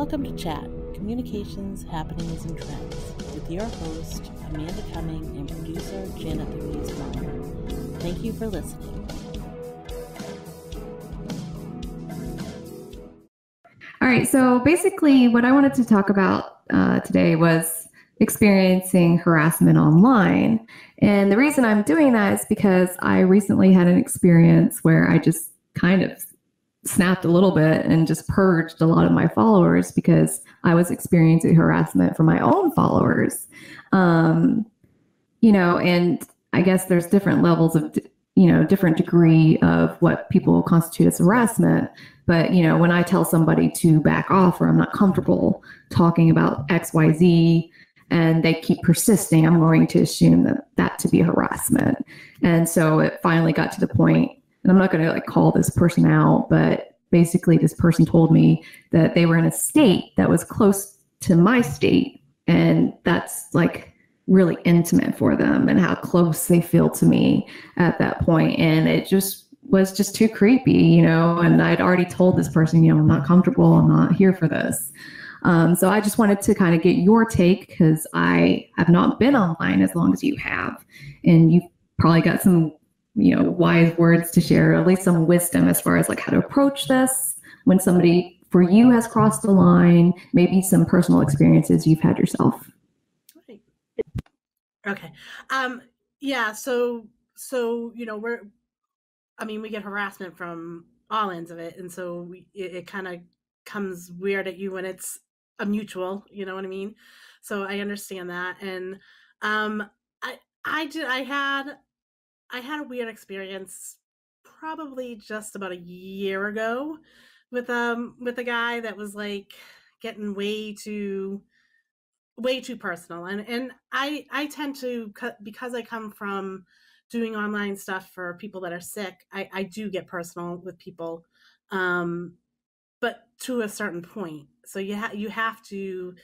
Welcome to Chat, Communications, Happenings, and Trends, with your host, Amanda Cumming, and producer, Janet Louise Meyer. Thank you for listening. All right, so basically what I wanted to talk about today was experiencing harassment online. And the reason I'm doing that is because I recently had an experience where I just kind of snapped a little bit and just purged a lot of my followers because I was experiencing harassment from my own followers. And I guess there's different levels of, different degree of what people constitute as harassment. But, when I tell somebody to back off or I'm not comfortable talking about XYZ and they keep persisting, I'm going to assume that to be harassment. And so it finally got to the point, and I'm not going to call this person out, but basically this person told me that they were in a state that was close to my state. And that's really intimate for them and how close they feel to me at that point. And it just was just too creepy, and I'd already told this person, I'm not comfortable. I'm not here for this. So I just wanted to kind of get your take because I have not been online as long as you have. And you've probably got some wise words to share, at least some wisdom as far as how to approach this when somebody for you has crossed the line, maybe some personal experiences you've had yourself. Okay. Yeah. So, we get harassment from all ends of it. And so it kind of comes weird at you when it's a mutual, you know what I mean? So I understand that. And, I had a weird experience probably just about a year ago with a guy that was getting way too personal. And I tend to, because I come from doing online stuff for people that are sick, I do get personal with people, but to a certain point. So you have to,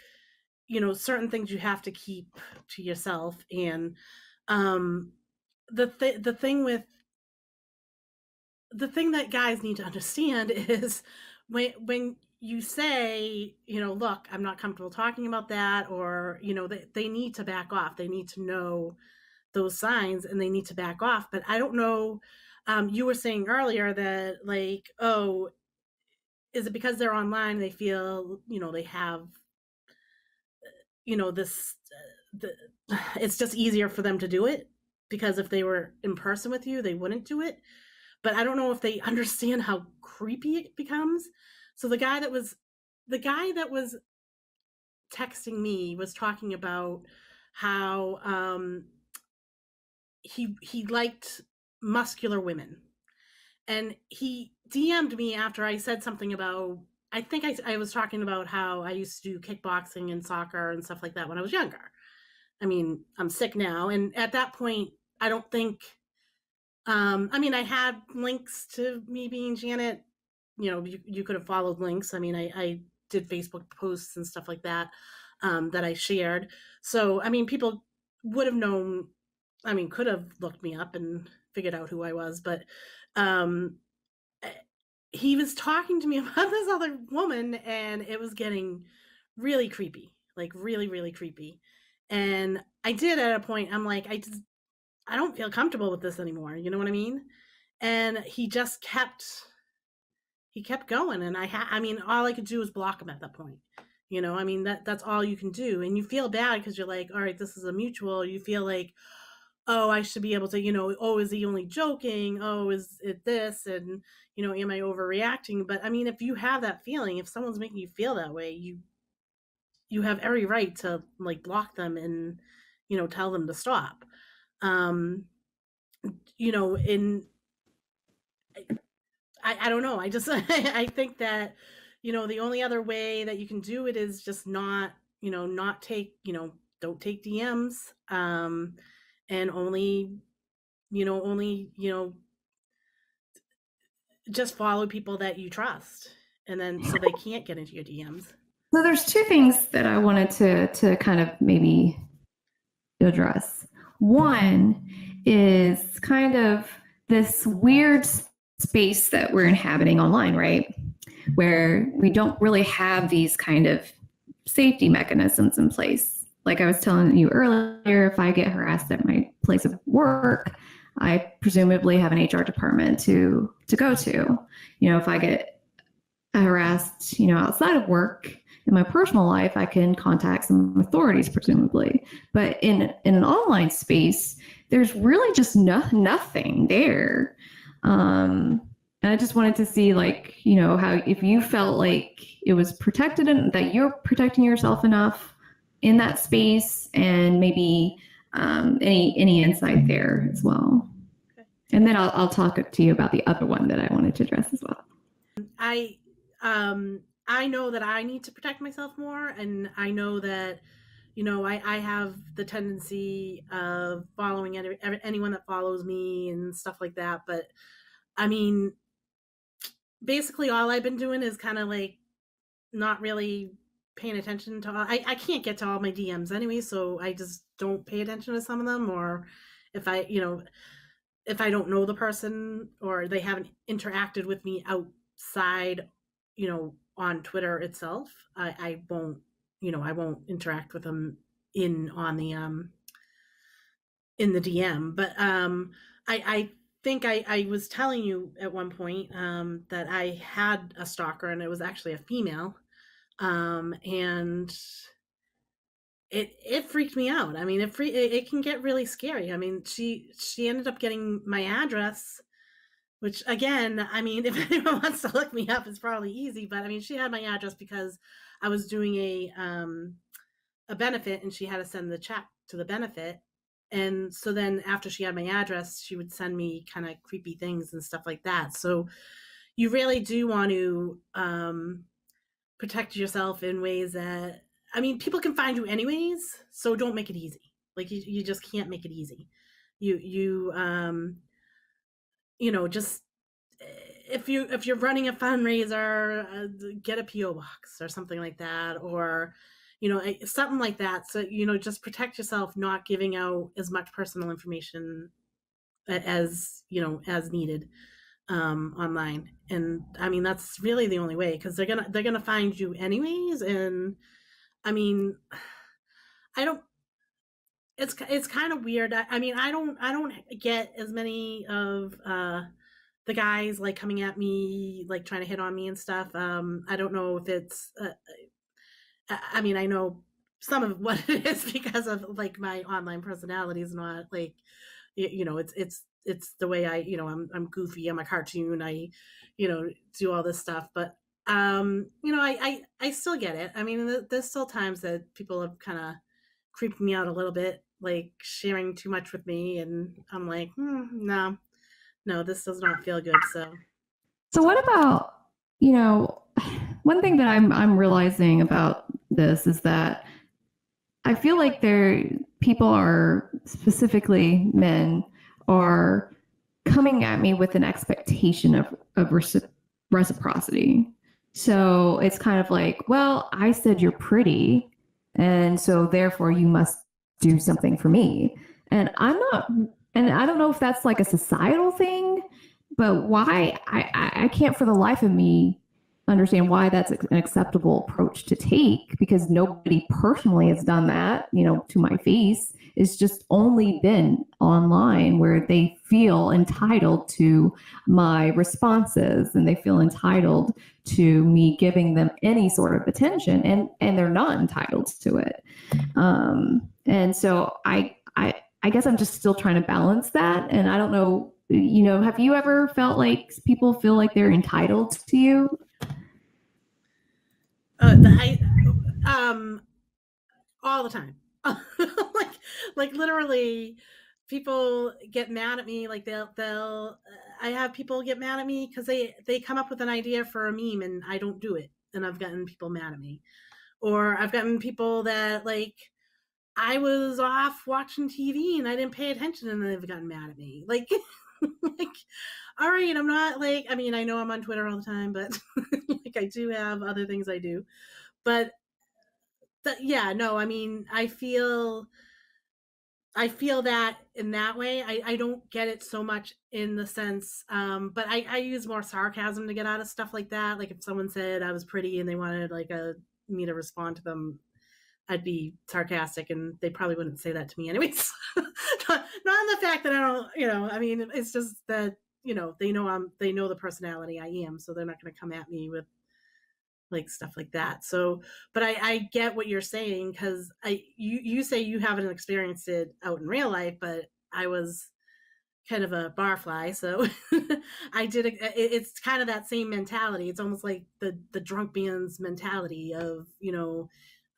certain things you have to keep to yourself. And the thing that guys need to understand is when you say, look, I'm not comfortable talking about that, or, they need to back off. They need to know those signs and they need to back off. But I don't know, you were saying earlier that is it because they're online, they feel, they have, it's just easier for them to do it, because if they were in person with you, they wouldn't do it. But I don't know if they understand how creepy it becomes. So the guy that was texting me was talking about how he liked muscular women. And he DM'd me after I said something about, I think I was talking about how I used to do kickboxing and soccer and stuff like that when I was younger. I mean, I'm sick now. And at that point, I don't think, I had links to me being Janet. You could have followed links. I did Facebook posts and stuff like that, that I shared. So, people would have known, could have looked me up and figured out who I was. But he was talking to me about this other woman, and it was getting really creepy, really, really creepy. And I did at a point, I'm like, I don't feel comfortable with this anymore. You know what I mean? And he just kept going. And all I could do was block him at that point. That's all you can do. And you feel bad because you're like, all right, this is a mutual. You feel like, oh, I should be able to, oh, is he only joking? Oh, is it this? And, am I overreacting? But if you have that feeling, if someone's making you feel that way, you have every right to block them and, tell them to stop. I don't know. I just, I think that, the only other way that you can do it is just not take, don't take DMs, and only just follow people that you trust, and then so they can't get into your DMs. So there's two things that I wanted to kind of maybe address. One is kind of this weird space that we're inhabiting online, right? where we don't really have these kind of safety mechanisms in place. Like I was telling you earlier, if I get harassed at my place of work, I presumably have an HR department to go to. If I get harassed, outside of work in my personal life, I can contact some authorities, presumably. But in an online space, there's really just nothing there. And I just wanted to see, like, how if you felt like it was protected and that you're protecting yourself enough in that space, and maybe any insight there as well. Okay. And then I'll talk to you about the other one that I wanted to address as well. I know that I need to protect myself more, and I know that I have the tendency of following anyone that follows me and stuff like that. But I mean, basically all I've been doing is kind of like not really paying attention to I can't get to all my DMs anyway, so I just don't pay attention to some of them. Or if I don't know the person or they haven't interacted with me outside, on Twitter itself, I won't, I won't interact with them in the DM. But I think I was telling you at one point that I had a stalker, and it was actually a female, and it freaked me out. I mean, it can get really scary. I mean, she ended up getting my address, which, again, I mean, if anyone wants to look me up, it's probably easy. But I mean, she had my address because I was doing a benefit, and she had to send the check to the benefit. And so then after she had my address, she would send me kind of creepy things and stuff like that. So you really do want to protect yourself in ways that, I mean, people can find you anyways, so don't make it easy. Like you just can't make it easy. You just if you're running a fundraiser, get a PO box or something like that, or something like that. So just protect yourself, not giving out as much personal information as as needed online. And I mean, that's really the only way, because they're gonna find you anyways. And I mean, I don't it's kind of weird. I mean, I don't get as many of the guys like coming at me, like trying to hit on me and stuff. I don't know if it's I mean, I know some of what it is because of like my online personality is not like it's the way I'm goofy, I'm a cartoon, I do all this stuff. But I still get it. I mean, there's still times that people have kind of creeped me out a little bit, like sharing too much with me, and I'm like, no, this does not feel good. So what about, one thing that I'm realizing about this is that I feel like people are, specifically men, are coming at me with an expectation of reciprocity. So it's kind of like, well, I said you're pretty, and so therefore you must do something for me. And I don't know if that's like a societal thing, but why I can't for the life of me understand why that's an acceptable approach to take, because nobody personally has done that, to my face. It's just only been online where they feel entitled to my responses, and they feel entitled to me giving them any sort of attention, and they're not entitled to it. And so I guess I'm just still trying to balance that. And I don't know, have you ever felt like people feel like they're entitled to you? All the time. like literally, people get mad at me. Like they'll I have people get mad at me because they come up with an idea for a meme and I don't do it, and I've gotten people mad at me. Or I've gotten people that, like, I was off watching TV and I didn't pay attention, and they've gotten mad at me. Like, like, all right, I'm not like, I mean, I know I'm on Twitter all the time, but like I do have other things I do. But yeah, no, I mean, I feel I feel that in that way. I don't get it so much in the sense, but I use more sarcasm to get out of stuff like that. Like if someone said I was pretty and they wanted like a me to respond to them, I'd be sarcastic, and they probably wouldn't say that to me anyways. Not in the fact that I don't, I mean, it's just that they know the personality I am, so they're not going to come at me with like stuff like that. So, but I get what you're saying because you say you haven't experienced it out in real life, but I was kind of a barfly, so I did. It's kind of that same mentality. It's almost like the drunk man's mentality of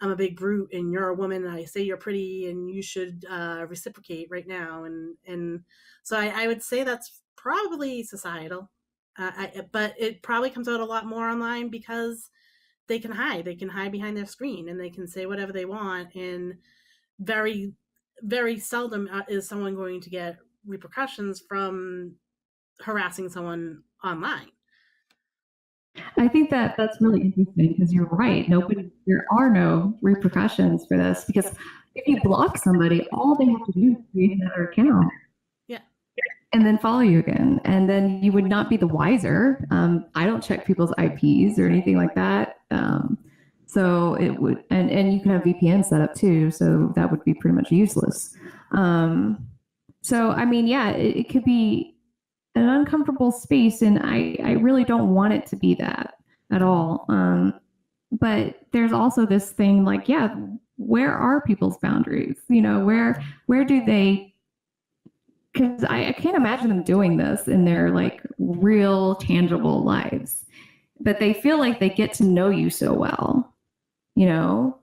I'm a big brute and you're a woman and I say you're pretty and you should reciprocate right now, and so I would say that's probably societal, but it probably comes out a lot more online because they can hide behind their screen and they can say whatever they want, and very very seldom is someone going to get repercussions from harassing someone online. I think that that's really interesting because you're right. There are no repercussions for this because if you block somebody, all they have to do is create another account Yeah. and then follow you again, and then you would not be the wiser. I don't check people's IPs or anything like that. So it would, and you can have VPN set up too, so that would be pretty much useless. So I mean, yeah, it could be an uncomfortable space, and I really don't want it to be that at all. But there's also this thing like, yeah, where are people's boundaries? Where do they? Because I can't imagine them doing this in their like real tangible lives, but they feel like they get to know you so well, you know.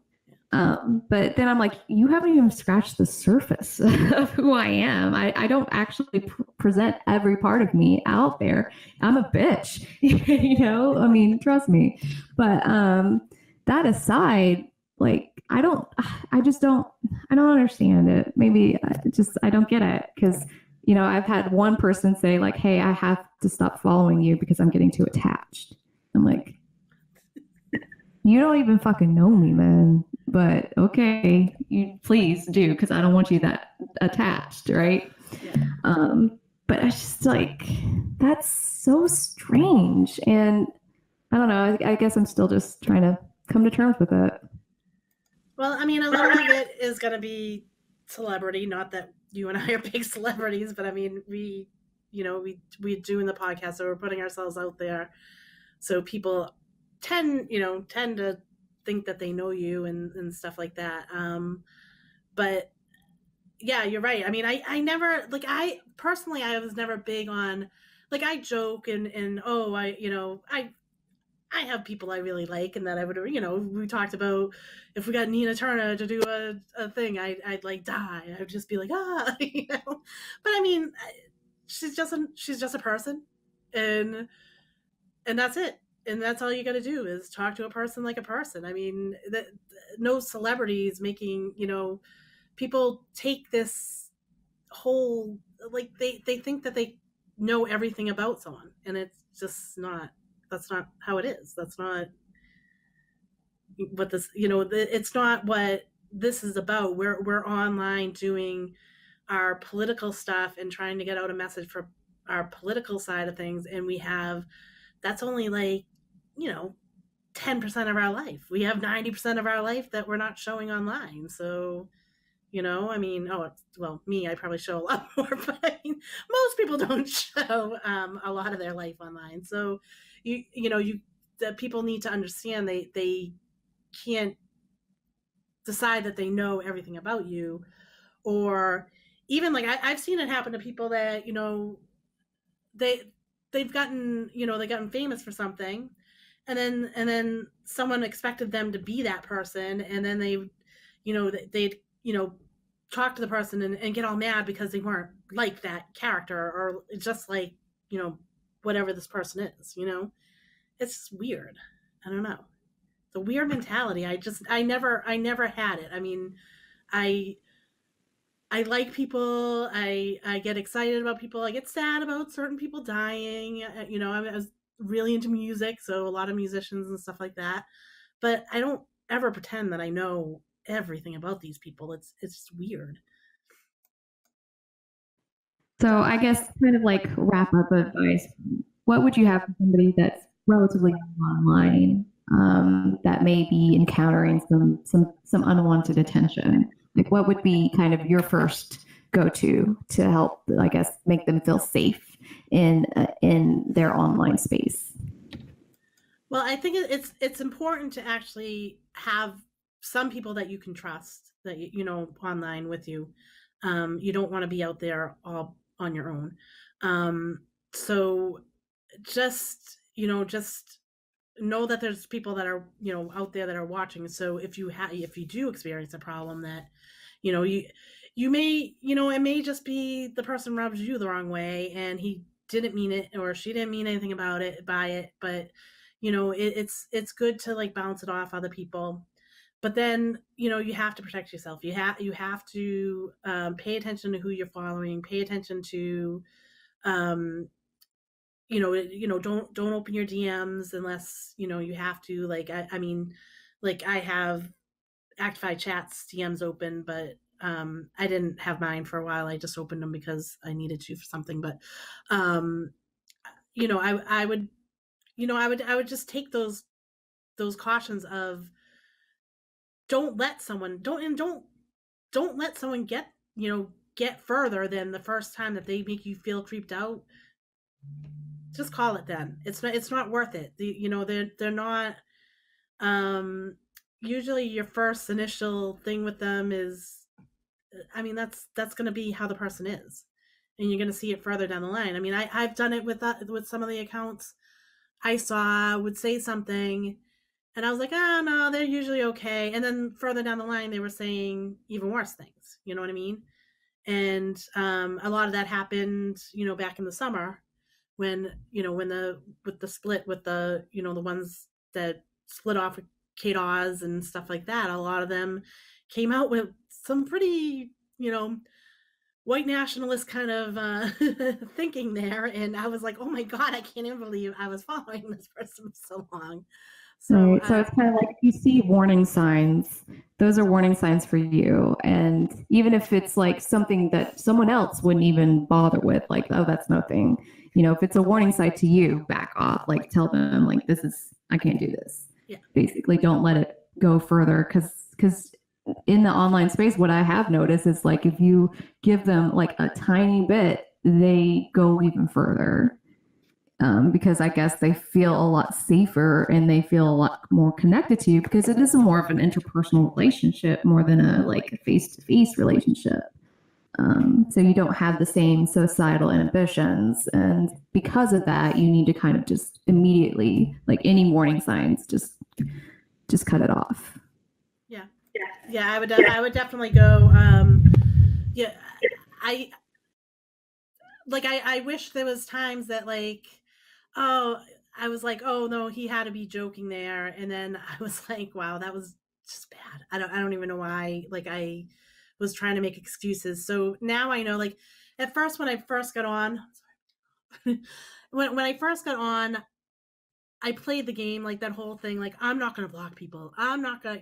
But then I'm like, you haven't even scratched the surface of who I am. I don't actually present every part of me out there. I'm a bitch, I mean, trust me. But that aside, like, I don't understand it. Maybe I don't get it because, I've had one person say, like, hey, I have to stop following you because I'm getting too attached. I'm like, you don't even fucking know me, man. But okay, you please do because I don't want you that attached, right? Yeah. But I just like that's so strange, and I don't know. I guess I'm still just trying to come to terms with it. Well, I mean, a little of it is going to be celebrity. Not that you and I are big celebrities, but I mean, we doing the podcast, so we're putting ourselves out there, so people tend to think that they know you and stuff like that. But yeah, you're right. I mean, I never like I personally I was never big on like I joke and oh I have people I really like and that I would we talked about if we got Nina Turner to do a thing I'd like die. I'd just be like but I mean she's just a person, and that's it, and that's all you got to do is talk to a person like a person. I mean no celebrities making people take this whole like they think that they know everything about someone, and it's just not that's not how it is. That's not what this it's not what this is about. We're online doing our political stuff and trying to get out a message for our political side of things, and we have that's only like you know 10% of our life. We have 90% of our life that we're not showing online. So I mean, well, me, I probably show a lot more, but I mean, most people don't show a lot of their life online. So you the people need to understand they can't decide that they know everything about you, or even like I've seen it happen to people that they they've gotten they gotten famous for something, and then someone expected them to be that person, and then they'd talk to the person and get all mad because they weren't like that character, or just like you know whatever this person is. It's weird. I don't know. It's a weird mentality. I never had it. I mean, I I like people. I get excited about people. I get sad about certain people dying. I was really into music, so a lot of musicians and stuff like that. But I don't ever pretend that I know everything about these people. It's weird. So I guess kind of like wrap up advice, what would you have for somebody that's relatively online that may be encountering some unwanted attention? Like what would be kind of your first go to help, I guess, make them feel safe in their online space? Well, I think it's important to actually have some people that you can trust that you know online with you. You don't want to be out there all on your own. So just know that there's people that are out there that are watching. So if you do experience a problem that you know you may it may just be the person rubs you the wrong way and he didn't mean it or she didn't mean anything about it by it, but it's good to like bounce it off other people. But then you have to protect yourself. You have to pay attention to who you're following, pay attention to um don't open your DMs unless you have to. Like I mean, like I have Actify Chats DMs open, but I didn't have mine for a while. I just opened them because I needed to for something. But um, I would I would just take those cautions of don't let someone don't let someone get further than the first time that they make you feel creeped out. Just call it then. It's not worth it. They're not um usually your first initial thing with them is, I mean, that's going to be how the person is, and you're going to see it further down the line. I mean, I've done it with some of the accounts I saw would say something, and I was like, oh no, they're usually okay, and then further down the line they were saying even worse things. You know what I mean? And a lot of that happened, back in the summer when when the with the split with the ones that split off with Kate Oz and stuff like that. A lot of them came out with some pretty white nationalist kind of thinking there, and I was like, oh my god, I can't even believe I was following this person for so long. So Right. So it's kind of like if you see warning signs, those are warning signs for you. And even if it's like something that someone else wouldn't even bother with, like, oh, that's nothing. If it's a warning sign to you, back off. Like tell them like I can't do this. yeah, Basically, don't let it go further because in the online space, what I have noticed is like if you give them like a tiny bit, they go even further because I guess they feel a lot safer and they feel a lot more connected to you because it is more of an interpersonal relationship more than a like face to face relationship. So you don't have the same societal inhibitions, and because of that, you need to kind of just immediately, like any warning signs, just cut it off. yeah, yeah. I would definitely go. Yeah, I I wish there was times that like, oh, I was like, oh no, he had to be joking there, and then I was like, wow, that was just bad. I don't even know why. Like I was trying to make excuses. So now I know. Like at first when I first got on, when I first got on, I played the game like that whole thing. Like I'm not gonna block people. I'm not gonna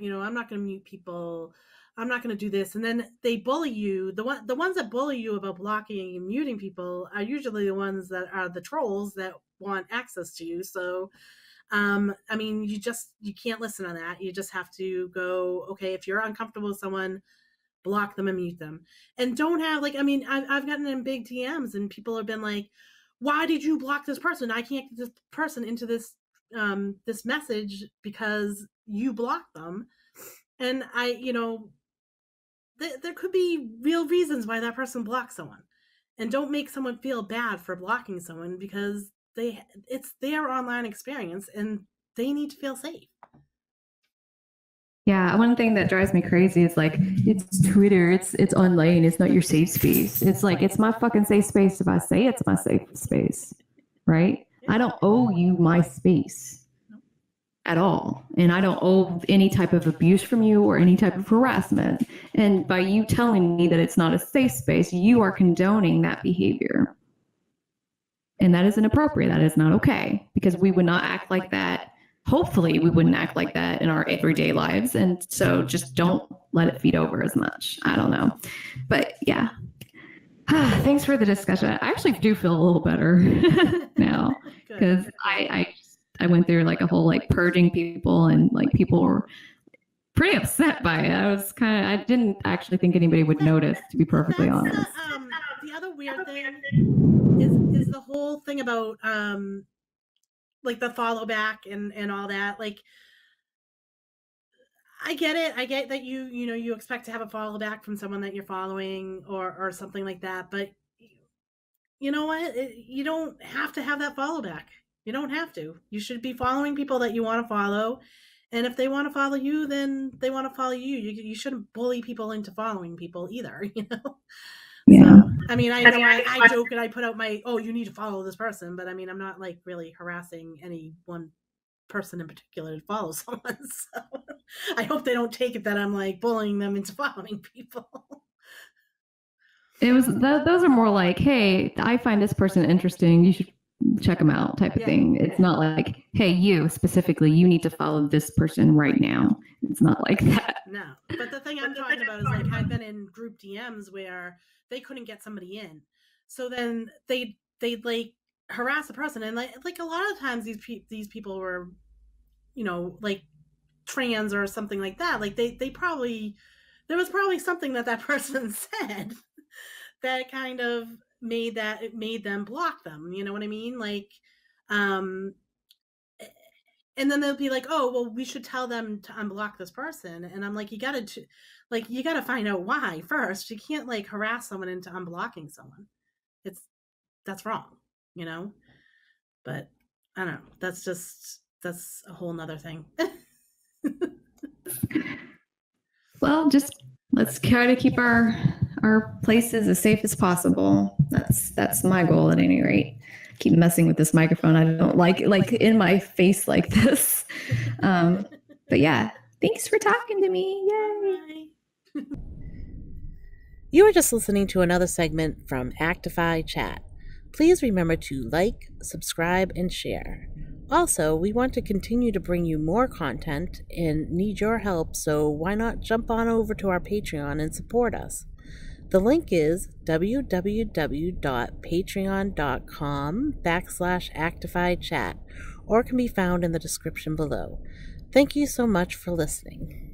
mute people. I'm not going to do this. And then they bully you. The ones that bully you about blocking and muting people are usually the ones that are the trolls that want access to you. So, I mean, you can't listen to that. You just have to go, okay, if you're uncomfortable with someone, block them and mute them. And don't have like, I mean, I've gotten in big DMs and people have been like, why did you block this person? I can't get this person into this message because you blocked them. And there could be real reasons why that person blocked someone, and don't make someone feel bad for blocking someone because it's their online experience and they need to feel safe. Yeah, one thing that drives me crazy is like it's Twitter, it's online, it's not your safe space. It's like it's my fucking safe space if I say it's my safe space, right? I don't owe you my space at all, and I don't owe any type of abuse from you or any type of harassment. And by you telling me that it's not a safe space, you are condoning that behavior, and that is inappropriate. That is not okay because we would not act like that. Hopefully we wouldn't act like that in our everyday lives. And so just don't let it feed over as much. I don't know. But yeah. Thanks for the discussion. I actually do feel a little better now Good, because good. I went through like a whole like purging people, and like people were pretty upset by it. I didn't actually think anybody would That notice, to be perfectly that's honest. the other weird thing is the whole thing about like the follow back and all that. Like I get it. I get that you expect to have a follow back from someone that you're following or something like that, but you know what? You don't have to have that follow back. You don't have to. You should be following people that you want to follow. And if they want to follow you, then they want to follow you. You shouldn't bully people into following people either, you know? Yeah. So, I mean, I know I joke and I put out my, oh, you need to follow this person, but I mean, I'm not like really harassing any one person in particular to follow someone. So I hope they don't take it that I'm like bullying them into following people. It was those are more like, hey, I find this person interesting. You should check them out, type of Yeah. thing. It's not like, hey, you specifically, you need to follow this person right now. It's not like that. No. But the thing I'm talking about is like I've been in group DMs where they couldn't get somebody in. So then they'd like harass a person and like a lot of times these people were, like trans or something like that. Like they probably there was probably something that person said that kind of made them block them, you know what I mean? Like um and then they'll be like, "Oh, well, we should tell them to unblock this person." And I'm like, you got to find out why first. You can't like harass someone into unblocking someone. It's that's wrong, you know? But I don't know. That's a whole nother thing. Well, just let's try to keep our places as safe as possible. That's my goal at any rate. Keep messing with this microphone. I don't like in my face like this. But yeah, thanks for talking to me. Yay. You were just listening to another segment from Actify Chat. Please remember to like, subscribe, and share. Also, we want to continue to bring you more content and need your help, so why not jump on over to our Patreon and support us? The link is www.patreon.com/ActifyChat or can be found in the description below. Thank you so much for listening.